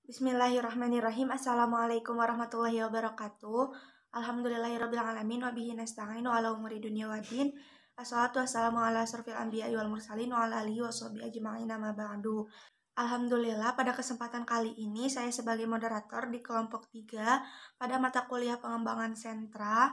Bismillahirrahmanirrahim. Assalamualaikum warahmatullahi wabarakatuh. Alhamdulillahirrabbilalamin. Wabihi nasta'inu ala umuri dunia waddin. Assalatu wassalamu ala asrofil anbiya'i wal mursalin wa ala alihi wa sahbihi ajma'in amma ba'du. Alhamdulillah, pada kesempatan kali ini saya sebagai moderator di kelompok 3 pada mata kuliah pengembangan sentra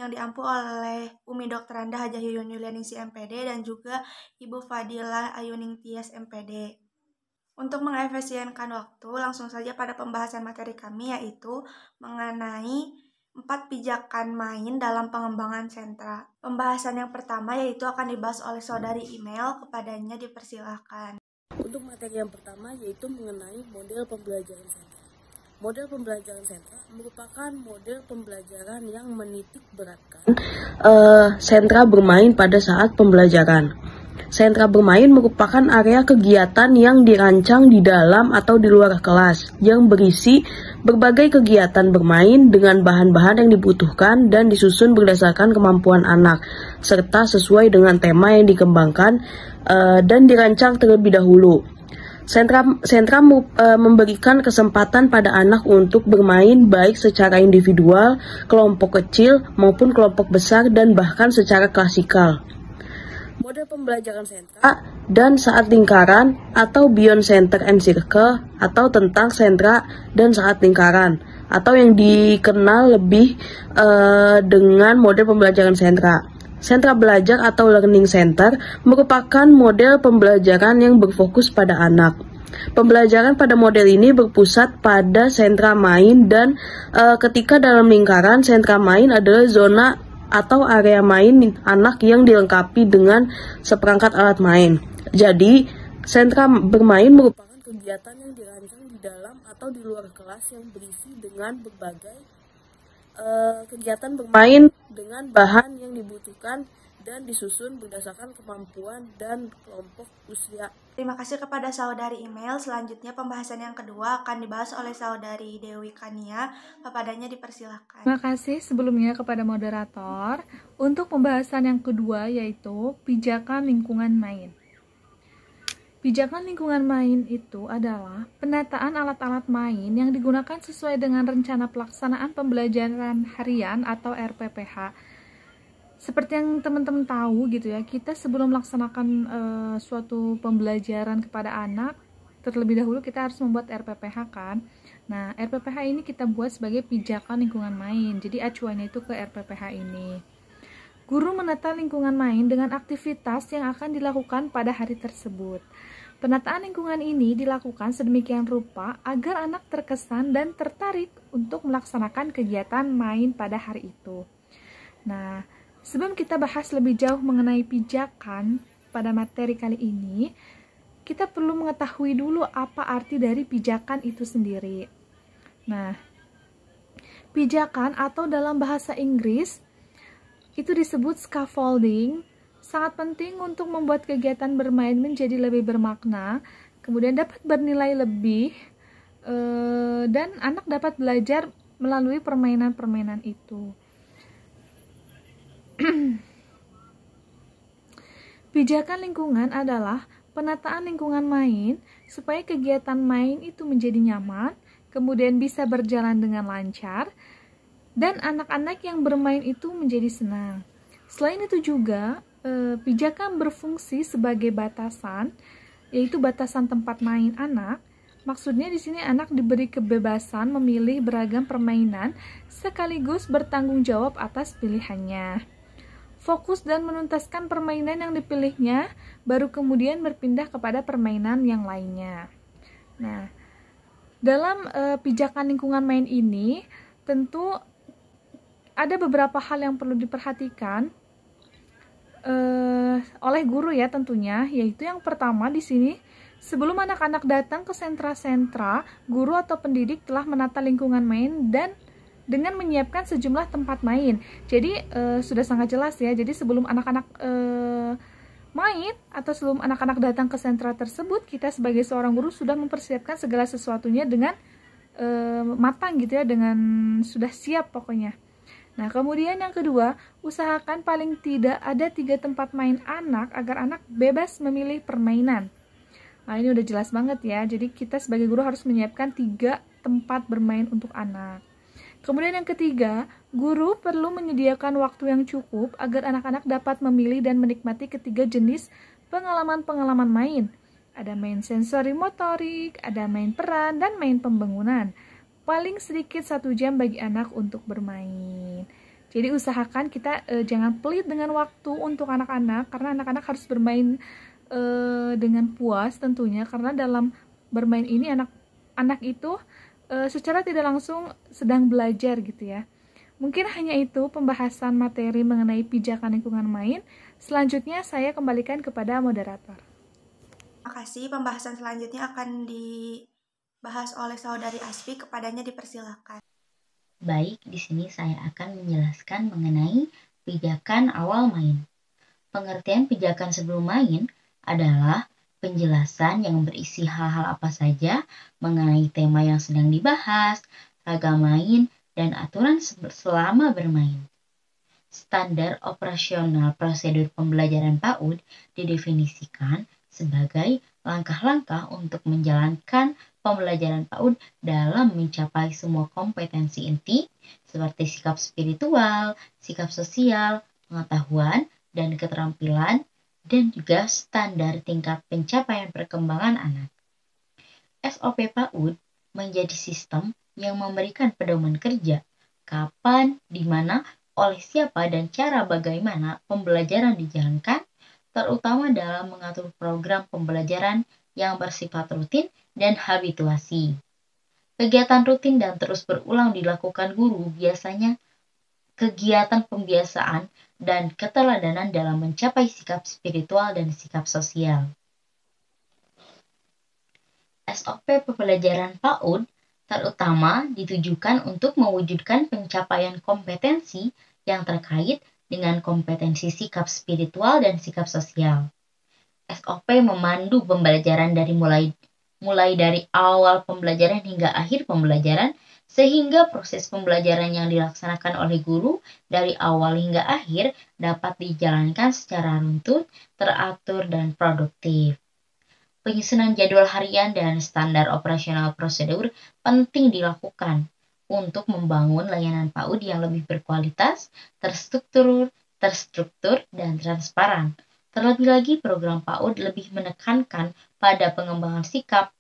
yang diampu oleh Umi Dr. Anda Hajah Yuyun Yulianingsi MPD dan juga Ibu Fadilah Ayuning Tias MPD. Untuk mengefisienkan waktu, langsung saja pada pembahasan materi kami, yaitu mengenai 4 pijakan main dalam pengembangan sentra. Pembahasan yang pertama yaitu akan dibahas oleh saudari email, kepadanya dipersilahkan. Untuk materi yang pertama yaitu mengenai model pembelajaran sentra. Model pembelajaran sentra merupakan model pembelajaran yang menitik beratkan sentra bermain pada saat pembelajaran. Sentra bermain merupakan area kegiatan yang dirancang di dalam atau di luar kelas, yang berisi berbagai kegiatan bermain dengan bahan-bahan yang dibutuhkan dan disusun berdasarkan kemampuan anak, serta sesuai dengan tema yang dikembangkan dan dirancang terlebih dahulu. Sentra memberikan kesempatan pada anak untuk bermain baik secara individual, kelompok kecil, maupun kelompok besar, dan bahkan secara klasikal. Model pembelajaran sentra dan saat lingkaran atau beyond center and circle atau tentang sentra dan saat lingkaran atau yang dikenal lebih dengan model pembelajaran sentra. Sentra belajar atau learning center merupakan model pembelajaran yang berfokus pada anak. Pembelajaran pada model ini berpusat pada sentra main dan ketika dalam lingkaran, sentra main adalah zona atau area main anak yang dilengkapi dengan seperangkat alat main. Jadi, sentra bermain merupakan kegiatan yang dirancang di dalam atau di luar kelas yang berisi dengan berbagai kegiatan bermain dengan bahan yang dibutuhkan dan disusun berdasarkan kemampuan dan kelompok usia. Terima kasih kepada saudari email. Selanjutnya pembahasan yang kedua akan dibahas oleh saudari Dewi Kania. Kepadanya dipersilahkan. Terima kasih sebelumnya kepada moderator. Untuk pembahasan yang kedua yaitu pijakan lingkungan main. Pijakan lingkungan main itu adalah penataan alat-alat main yang digunakan sesuai dengan rencana pelaksanaan pembelajaran harian atau RPPH. Seperti yang teman-teman tahu gitu ya, kita sebelum melaksanakan suatu pembelajaran kepada anak, terlebih dahulu kita harus membuat RPPH kan. Nah, RPPH ini kita buat sebagai pijakan lingkungan main. Jadi acuannya itu ke RPPH ini. Guru menata lingkungan main dengan aktivitas yang akan dilakukan pada hari tersebut. Penataan lingkungan ini dilakukan sedemikian rupa agar anak terkesan dan tertarik untuk melaksanakan kegiatan main pada hari itu. Nah, sebelum kita bahas lebih jauh mengenai pijakan pada materi kali ini, kita perlu mengetahui dulu apa arti dari pijakan itu sendiri. Nah, pijakan atau dalam bahasa Inggris itu disebut scaffolding, sangat penting untuk membuat kegiatan bermain menjadi lebih bermakna, kemudian dapat bernilai lebih, dan anak dapat belajar melalui permainan-permainan itu. Pijakan lingkungan adalah penataan lingkungan main supaya kegiatan main itu menjadi nyaman, kemudian bisa berjalan dengan lancar, dan anak-anak yang bermain itu menjadi senang. Selain itu juga, pijakan berfungsi sebagai batasan, yaitu batasan tempat main anak. Maksudnya di sini anak diberi kebebasan memilih beragam permainan sekaligus bertanggung jawab atas pilihannya. Fokus dan menuntaskan permainan yang dipilihnya, baru kemudian berpindah kepada permainan yang lainnya. Nah, dalam pijakan lingkungan main ini, tentu ada beberapa hal yang perlu diperhatikan oleh guru ya tentunya, yaitu yang pertama di sini, sebelum anak-anak datang ke sentra-sentra, guru atau pendidik telah menata lingkungan main dan dengan menyiapkan sejumlah tempat main. Jadi sudah sangat jelas ya. Jadi sebelum anak-anak main atau sebelum anak-anak datang ke sentra tersebut, kita sebagai seorang guru sudah mempersiapkan segala sesuatunya dengan matang gitu ya, dengan sudah siap pokoknya. Nah, kemudian yang kedua, usahakan paling tidak ada 3 tempat main anak agar anak bebas memilih permainan. Nah, ini udah jelas banget ya. Jadi kita sebagai guru harus menyiapkan 3 tempat bermain untuk anak. Kemudian yang ketiga, guru perlu menyediakan waktu yang cukup agar anak-anak dapat memilih dan menikmati ketiga jenis pengalaman-pengalaman main. Ada main sensori motorik, ada main peran, dan main pembangunan. Paling sedikit 1 jam bagi anak untuk bermain. Jadi usahakan kita jangan pelit dengan waktu untuk anak-anak, karena anak-anak harus bermain dengan puas tentunya, karena dalam bermain ini anak-anak itu secara tidak langsung sedang belajar gitu ya. Mungkin hanya itu pembahasan materi mengenai pijakan lingkungan main. Selanjutnya saya kembalikan kepada moderator. Terima kasih. Pembahasan selanjutnya akan dibahas oleh saudari Asfi. Kepadanya dipersilakan. Baik, di sini saya akan menjelaskan mengenai pijakan awal main. Pengertian pijakan sebelum main adalah penjelasan yang berisi hal-hal apa saja mengenai tema yang sedang dibahas, ragam main, dan aturan selama bermain. Standar operasional prosedur pembelajaran PAUD didefinisikan sebagai langkah-langkah untuk menjalankan pembelajaran PAUD dalam mencapai semua kompetensi inti seperti sikap spiritual, sikap sosial, pengetahuan, dan keterampilan, dan juga standar tingkat pencapaian perkembangan anak. SOP PAUD menjadi sistem yang memberikan pedoman kerja, kapan, di mana, oleh siapa, dan cara bagaimana pembelajaran dijalankan, terutama dalam mengatur program pembelajaran yang bersifat rutin dan habituasi. Kegiatan rutin dan terus berulang dilakukan guru biasanya kegiatan pembiasaan dan keteladanan dalam mencapai sikap spiritual dan sikap sosial. SOP pembelajaran PAUD terutama ditujukan untuk mewujudkan pencapaian kompetensi yang terkait dengan kompetensi sikap spiritual dan sikap sosial. SOP memandu pembelajaran dari mulai dari awal pembelajaran hingga akhir pembelajaran, sehingga proses pembelajaran yang dilaksanakan oleh guru dari awal hingga akhir dapat dijalankan secara runtun, teratur, dan produktif. Penyusunan jadwal harian dan standar operasional prosedur penting dilakukan untuk membangun layanan PAUD yang lebih berkualitas, terstruktur, dan transparan. Terlebih lagi, program PAUD lebih menekankan pada pengembangan sikap,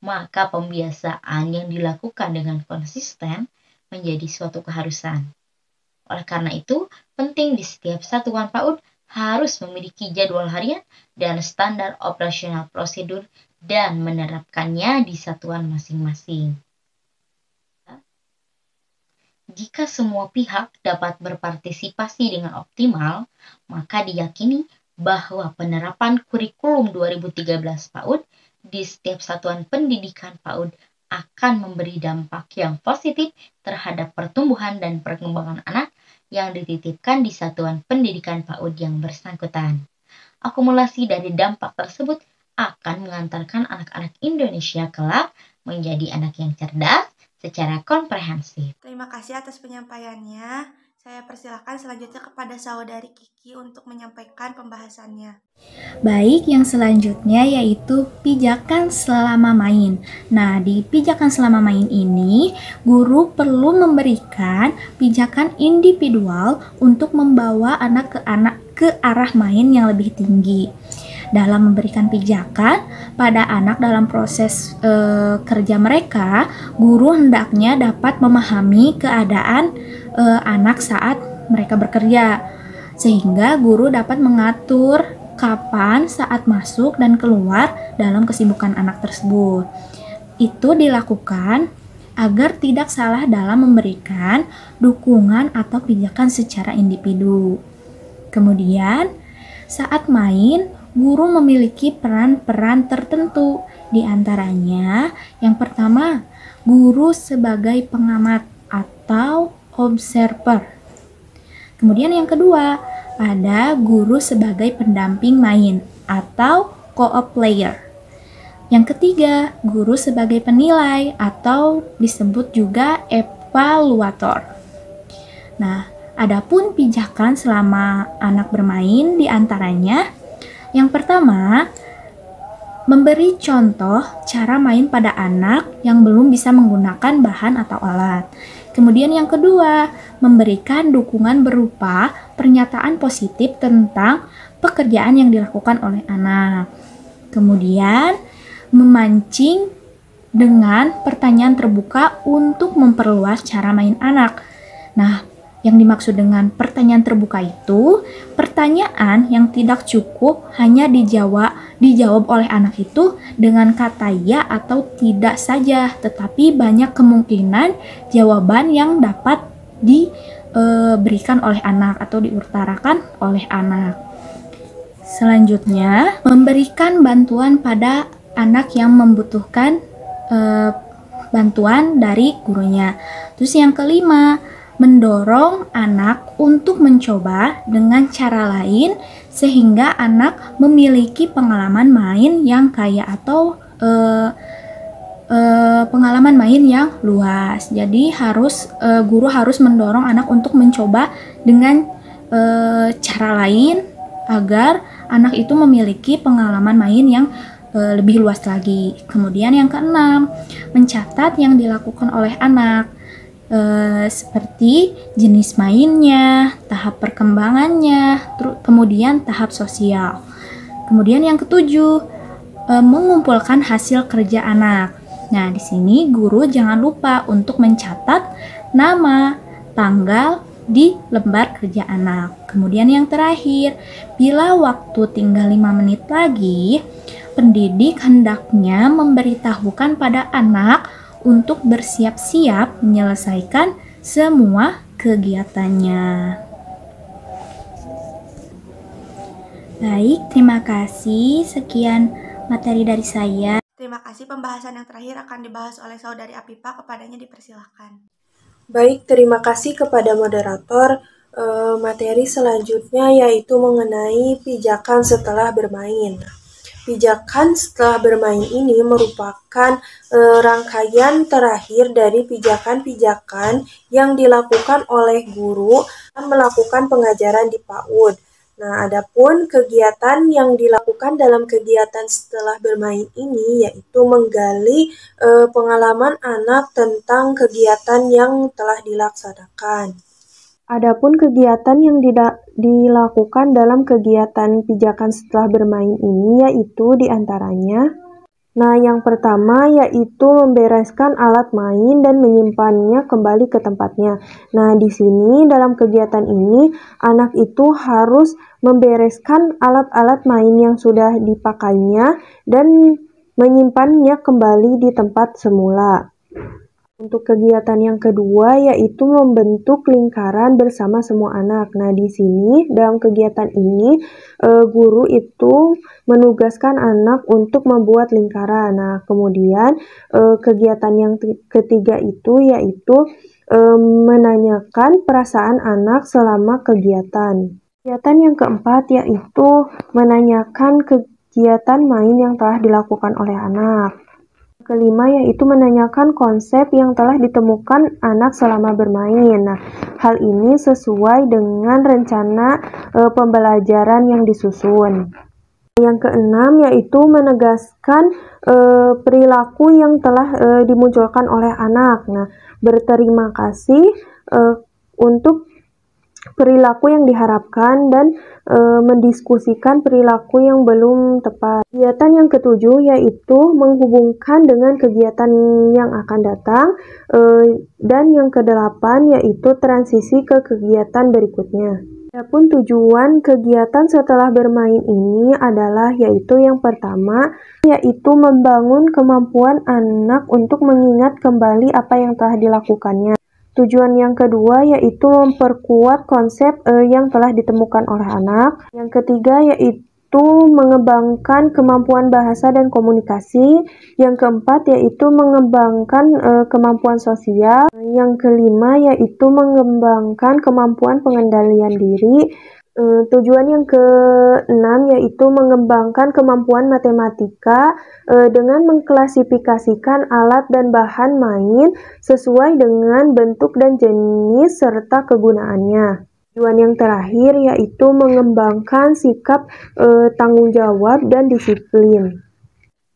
maka pembiasaan yang dilakukan dengan konsisten menjadi suatu keharusan. Oleh karena itu, penting di setiap satuan PAUD harus memiliki jadwal harian dan standar operasional prosedur dan menerapkannya di satuan masing-masing. Jika semua pihak dapat berpartisipasi dengan optimal, maka diyakini bahwa penerapan kurikulum 2013 PAUD di setiap satuan pendidikan PAUD akan memberi dampak yang positif terhadap pertumbuhan dan perkembangan anak yang dititipkan di satuan pendidikan PAUD yang bersangkutan. Akumulasi dari dampak tersebut akan mengantarkan anak-anak Indonesia kelak menjadi anak yang cerdas secara komprehensif. Terima kasih atas penyampaiannya. Saya persilakan selanjutnya kepada saudari Kiki untuk menyampaikan pembahasannya. Baik, yang selanjutnya yaitu pijakan selama main. Nah, di pijakan selama main ini, guru perlu memberikan pijakan individual untuk membawa anak ke arah main yang lebih tinggi. Dalam memberikan pijakan pada anak dalam proses kerja mereka, guru hendaknya dapat memahami keadaan anak saat mereka bekerja, sehingga guru dapat mengatur kapan saat masuk dan keluar dalam kesibukan anak tersebut. Itu dilakukan agar tidak salah dalam memberikan dukungan atau pijakan secara individu. Kemudian, saat main, guru memiliki peran-peran tertentu. Di antaranya, yang pertama, guru sebagai pengamat atau observer. Kemudian yang kedua, ada guru sebagai pendamping main atau co-op player. Yang ketiga, guru sebagai penilai atau disebut juga evaluator. Nah, adapun pijakan selama anak bermain di antaranya, yang pertama, memberi contoh cara main pada anak yang belum bisa menggunakan bahan atau alat. Kemudian yang kedua, memberikan dukungan berupa pernyataan positif tentang pekerjaan yang dilakukan oleh anak. Kemudian, memancing dengan pertanyaan terbuka untuk memperluas cara main anak. Nah, yang dimaksud dengan pertanyaan terbuka itu, pertanyaan yang tidak cukup hanya dijawab oleh anak itu dengan kata ya atau tidak saja, tetapi banyak kemungkinan jawaban yang dapat diberikan oleh anak atau diutarakan oleh anak. Selanjutnya, memberikan bantuan pada anak yang membutuhkan bantuan dari gurunya. Terus yang kelima, mendorong anak untuk mencoba dengan cara lain sehingga anak memiliki pengalaman main yang kaya atau pengalaman main yang luas. Jadi guru harus mendorong anak untuk mencoba dengan cara lain agar anak itu memiliki pengalaman main yang lebih luas lagi. Kemudian yang keenam, mencatat yang dilakukan oleh anak. Seperti jenis mainnya, tahap perkembangannya, kemudian tahap sosial. Kemudian yang ketujuh, mengumpulkan hasil kerja anak. Nah, di sini guru jangan lupa untuk mencatat nama, tanggal di lembar kerja anak. Kemudian yang terakhir, bila waktu tinggal 5 menit lagi, pendidik hendaknya memberitahukan pada anak untuk bersiap-siap menyelesaikan semua kegiatannya. Baik, terima kasih. Sekian materi dari saya. Terima kasih. Pembahasan yang terakhir akan dibahas oleh saudari Apipa. Kepadanya dipersilahkan. Baik, terima kasih kepada moderator. Materi selanjutnya yaitu mengenai pijakan setelah bermain. Pijakan setelah bermain ini merupakan rangkaian terakhir dari pijakan-pijakan yang dilakukan oleh guru dan melakukan pengajaran di PAUD. Nah, adapun kegiatan yang dilakukan dalam kegiatan setelah bermain ini yaitu menggali pengalaman anak tentang kegiatan yang telah dilaksanakan. Adapun kegiatan yang dilakukan dalam kegiatan pijakan setelah bermain ini yaitu diantaranya, yang pertama yaitu membereskan alat main dan menyimpannya kembali ke tempatnya. Nah, di sini dalam kegiatan ini anak itu harus membereskan alat-alat main yang sudah dipakainya dan menyimpannya kembali di tempat semula. Untuk kegiatan yang kedua yaitu membentuk lingkaran bersama semua anak. Nah, di sini dalam kegiatan ini guru itu menugaskan anak untuk membuat lingkaran. Nah, kemudian kegiatan yang ketiga itu yaitu menanyakan perasaan anak selama kegiatan. Kegiatan yang keempat yaitu menanyakan kegiatan main yang telah dilakukan oleh anak. Kelima yaitu menanyakan konsep yang telah ditemukan anak selama bermain. Nah, hal ini sesuai dengan rencana pembelajaran yang disusun. Yang keenam yaitu menegaskan perilaku yang telah dimunculkan oleh anak. Nah, berterima kasih untuk perilaku yang diharapkan dan mendiskusikan perilaku yang belum tepat. Kegiatan yang ketujuh yaitu menghubungkan dengan kegiatan yang akan datang dan yang kedelapan yaitu transisi ke kegiatan berikutnya. Adapun tujuan kegiatan setelah bermain ini adalah yaitu yang pertama yaitu membangun kemampuan anak untuk mengingat kembali apa yang telah dilakukannya. Tujuan yang kedua yaitu memperkuat konsep yang telah ditemukan oleh anak. Yang ketiga yaitu mengembangkan kemampuan bahasa dan komunikasi. Yang keempat yaitu mengembangkan kemampuan sosial. Yang kelima yaitu mengembangkan kemampuan pengendalian diri. Tujuan yang keenam yaitu mengembangkan kemampuan matematika dengan mengklasifikasikan alat dan bahan main sesuai dengan bentuk dan jenis serta kegunaannya. Tujuan yang terakhir yaitu mengembangkan sikap tanggung jawab dan disiplin.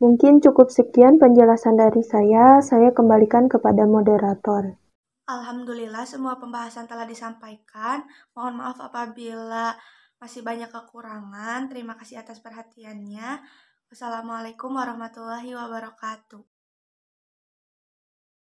Mungkin cukup sekian penjelasan dari saya kembalikan kepada moderator. Alhamdulillah semua pembahasan telah disampaikan. Mohon maaf apabila masih banyak kekurangan. Terima kasih atas perhatiannya. Wassalamualaikum warahmatullahi wabarakatuh.